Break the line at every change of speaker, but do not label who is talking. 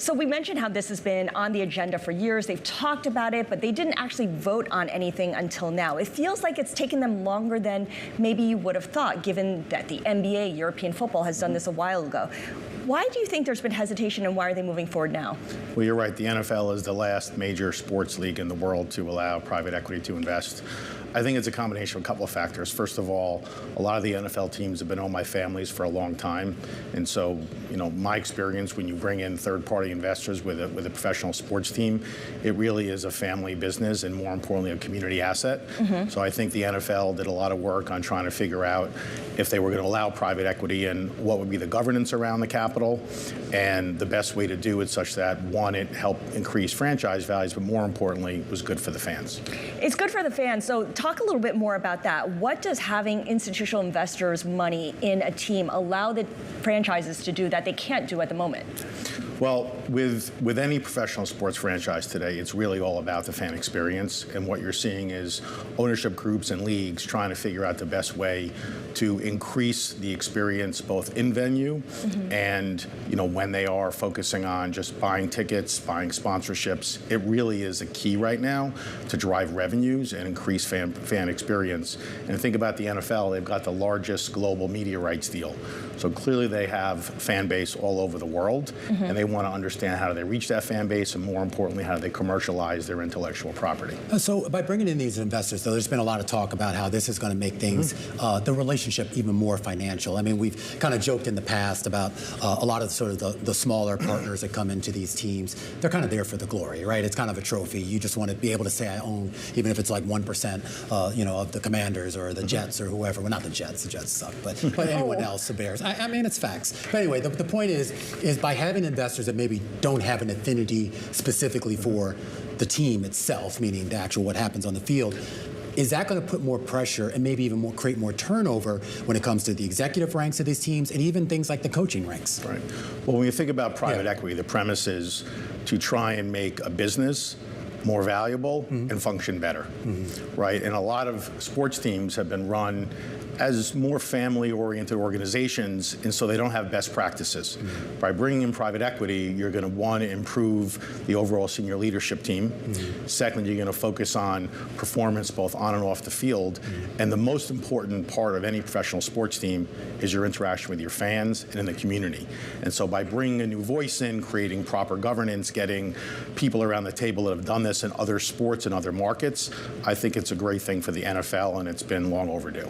So we mentioned how this has been on the agenda for years. They've talked about it, but they didn't actually vote on anything until now. It feels like it's taken them longer than maybe you would have thought, given that the NBA, European football, has done this a while ago. Why do you think there's been hesitation, and why are they moving forward now?
Well, you're right. The NFL is the last major sports league in the world to allow private equity to invest. I think it's a combination of a couple of factors. First of all, a lot of the NFL teams have been owned by families for a long time. And so, my experience when you bring in third-party investors with a professional sports team, it really is a family business and, more importantly, a community asset. So I think the NFL did a lot of work on trying to figure out if they were going to allow private equity and what would be the governance around the capital and the best way to do it such that, one, it helped increase franchise values, but more importantly, was good for the fans.
It's good for the fans. So talk a little bit more about that. What does having institutional investors' money in a team allow the franchises to do that they can't do at the moment?
Well, with any professional sports franchise today, it's really all about the fan experience. And what you're seeing is ownership groups and leagues trying to figure out the best way to increase the experience both in venue and, when they are focusing on just buying tickets, buying sponsorships. It really is a key right now to drive revenues and increase fan experience. And think about the NFL, they've got the largest global media rights deal. So clearly they have fan base all over the world, and they want to understand how do they reach that fan base, and more importantly, how do they commercialize their intellectual property.
So by bringing in these investors, though, there's been a lot of talk about how this is going to make things, the relationship even more financial. I mean, we've kind of joked in the past about a lot of sort of the smaller partners that come into these teams. They're kind of there for the glory, right? It's kind of a trophy. You just want to be able to say, I own, even if it's like 1%, of the Commanders or the Jets or whoever. Well, not the Jets suck, but anyone else, the Bears. I mean, it's facts. But anyway, the point is by having investors that maybe don't have an affinity specifically for the team itself, meaning the actual what happens on the field, is that going to put more pressure and maybe even create more turnover when it comes to the executive ranks of these teams and even things like the coaching ranks?
Right. Well, when you think about private equity, the premise is to try and make a business more valuable and function better, right? And a lot of sports teams have been run as more family-oriented organizations, and so they don't have best practices. By bringing in private equity, you're going to, one, improve the overall senior leadership team. Second, you're going to focus on performance both on and off the field. And the most important part of any professional sports team is your interaction with your fans and in the community. And so by bringing a new voice in, creating proper governance, getting people around the table that have done this in other sports and other markets, I think it's a great thing for the NFL, and it's been long overdue.